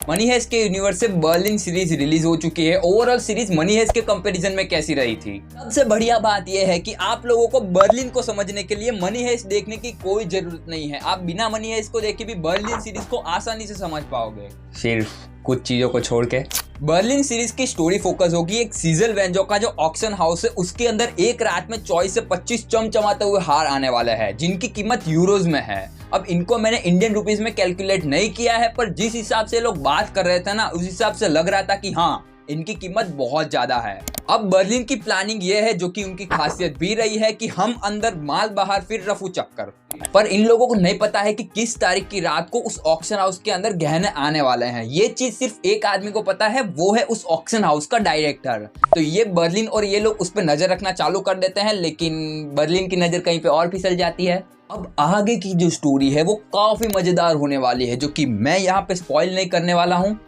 Money haste के universe से Berlin series release हो चुकी है। ओवरऑल सीरीज मनी हेस्ट के कंपैरिजन में कैसी रही थी? सबसे बढ़िया बात यह है कि आप लोगों को बर्लिन को समझने के लिए मनी हेस्ट देखने की कोई जरूरत नहीं है। आप बिना मनी हेस्ट को देखे भी बर्लिन सीरीज को आसानी से समझ पाओगे, सिर्फ कुछ चीजों को छोड़ के। बर्लिन सीरीज की स्टोरी फोकस होगी एक सीजल वेंजो का जो ऑक्शन हाउस है, उसके अंदर एक रात में 24 से 25 चमचमाते हुए हार आने वाला है, जिनकी कीमत यूरोज में है। अब इनको मैंने इंडियन रुपीस में कैलकुलेट नहीं किया है, पर जिस हिसाब से लोग बात कर रहे थे ना, उस हिसाब से लग रहा था कि हाँ, इनकी कीमत बहुत ज्यादा है। अब बर्लिन की प्लानिंग ये है, जो कि उनकी खासियत भी रही है, कि हम अंदर माल बाहर फिर रफू चक्कर। पर इन लोगों को नहीं पता है कि किस तारीख की रात को उस ऑक्शन हाउस के अंदर गहने आने वाले हैं। ये चीज सिर्फ एक आदमी को पता है, वो है उस ऑक्शन हाउस का डायरेक्टर। तो ये बर्लिन और ये लोग उस पर नजर रखना चालू कर देते हैं, लेकिन बर्लिन की नजर कहीं पे और फिसल जाती है। अब आगे की जो स्टोरी है वो काफी मजेदार होने वाली है, जो कि मैं यहाँ पे स्पॉइल नहीं करने वाला हूँ।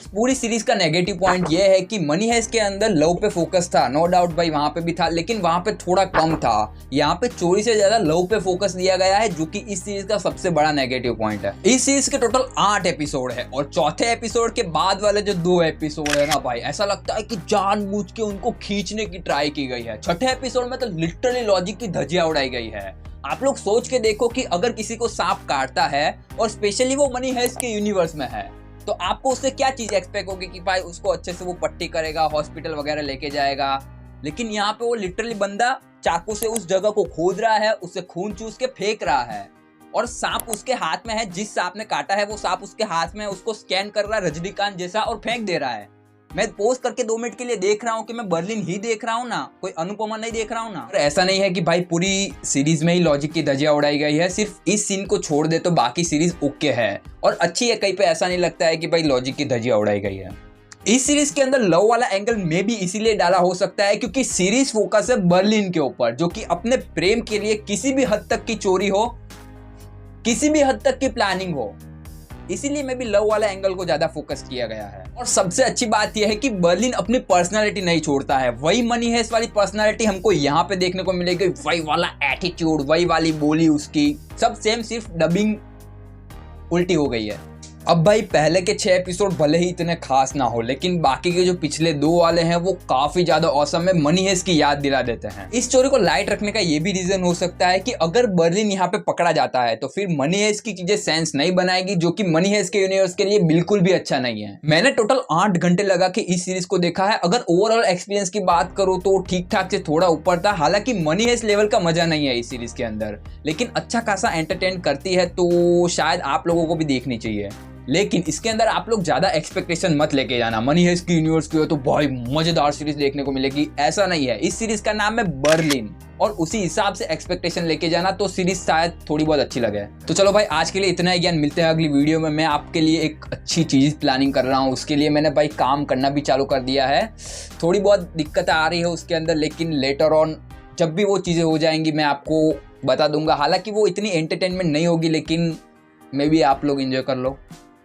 पूरी सीरीज का नेगेटिव पॉइंट ये है कि मनी हेस्ट के अंदर लव पे फोकस था, नो डाउट भाई वहां पे भी था, लेकिन वहां पे थोड़ा कम था। यहाँ पे चोरी से ज्यादा लव पे फोकस दिया गया है, जो कि इस सीरीज का सबसे बड़ा नेगेटिव पॉइंट है। इस सीरीज के टोटल 8 एपिसोड है और चौथे एपिसोड के बाद वाले जो 2 एपिसोड है ना भाई, ऐसा लगता है कि जानबूझ के उनको खींचने की ट्राई की गई है। छठे एपिसोड में तो लिटरली लॉजिक की धज्जियां उड़ाई गई है। आप लोग सोच के देखो कि अगर किसी को सांप काटता है और स्पेशली वो मनी हेस्ट के यूनिवर्स में है, तो आपको उससे क्या चीज एक्सपेक्ट होगी कि भाई उसको अच्छे से वो पट्टी करेगा, हॉस्पिटल वगैरह लेके जाएगा। लेकिन यहाँ पे वो लिटरली बंदा चाकू से उस जगह को खोद रहा है, उससे खून चूस के फेंक रहा है, और सांप उसके हाथ में है। जिस सांप ने काटा है वो सांप उसके हाथ में, उसको स्कैन कर रहा है रजनीकांत जैसा और फेंक दे रहा है। मैं पोस्ट करके 2 मिनट के लिए देख रहा हूँ कि मैं बर्लिन ही देख रहा हूँ ना, कोई अनुपमा नहीं देख रहा हूँ ना। और ऐसा नहीं है कि भाई पूरी सीरीज में ही लॉजिक की धज्जियां उड़ाई गई है, सिर्फ इस सीन को छोड़ दे तो बाकी सीरीज ओके है और अच्छी है। कहीं पे ऐसा नहीं लगता है कि भाई लॉजिक की धज्जियां उड़ाई गई है। इस सीरीज के अंदर लव वाला एंगल में भी इसीलिए डाला हो सकता है क्योंकि सीरीज फोकस है बर्लिन के ऊपर, जो कि अपने प्रेम के लिए किसी भी हद तक की चोरी हो, किसी भी हद तक की प्लानिंग हो, इसीलिए मैं भी लव वाला एंगल को ज्यादा फोकस किया गया है। और सबसे अच्छी बात यह है कि बर्लिन अपनी पर्सनालिटी नहीं छोड़ता है। वही मनी हेस्ट वाली पर्सनालिटी हमको यहाँ पे देखने को मिलेगी, वही वाला एटीट्यूड, वही वाली बोली उसकी, सब सेम, सिर्फ डबिंग उल्टी हो गई है। अब भाई पहले के 6 एपिसोड भले ही इतने खास ना हो, लेकिन बाकी के जो पिछले 2 वाले हैं वो काफी ज्यादा औसम में मनी हेस्ट की याद दिला देते हैं। इस स्टोरी को लाइट रखने का ये भी रीजन हो सकता है कि अगर बर्लिन यहाँ पे पकड़ा जाता है तो फिर मनी हेस्ट की चीजें सेंस नहीं बनाएगी, जो कि मनी हेस्ट के यूनिवर्स के लिए बिल्कुल भी अच्छा नहीं है। मैंने टोटल 8 घंटे लगा के इस सीरीज को देखा है। अगर ओवरऑल एक्सपीरियंस की बात करूँ तो ठीक ठाक से थोड़ा ऊपर था। हालांकि मनी हेस्ट लेवल का मजा नहीं है इस सीरीज के अंदर, लेकिन अच्छा खासा एंटरटेन करती है, तो शायद आप लोगों को भी देखनी चाहिए। लेकिन इसके अंदर आप लोग ज्यादा एक्सपेक्टेशन मत लेके जाना। मनी हेस्ट की यूनिवर्स की हो तो भाई मजेदार सीरीज देखने को मिलेगी, ऐसा नहीं है। इस सीरीज का नाम है बर्लिन और उसी हिसाब से एक्सपेक्टेशन लेके जाना, तो सीरीज शायद थोड़ी बहुत अच्छी लगे। तो चलो भाई आज के लिए इतना ही ज्ञान, मिलते हैं अगली वीडियो में। मैं आपके लिए एक अच्छी चीज प्लानिंग कर रहा हूँ, उसके लिए मैंने भाई काम करना भी चालू कर दिया है। थोड़ी बहुत दिक्कत आ रही है उसके अंदर, लेकिन लेटर ऑन जब भी वो चीजें हो जाएंगी मैं आपको बता दूंगा। हालांकि वो इतनी एंटरटेनमेंट नहीं होगी, लेकिन मे बी आप लोग एंजॉय कर लो।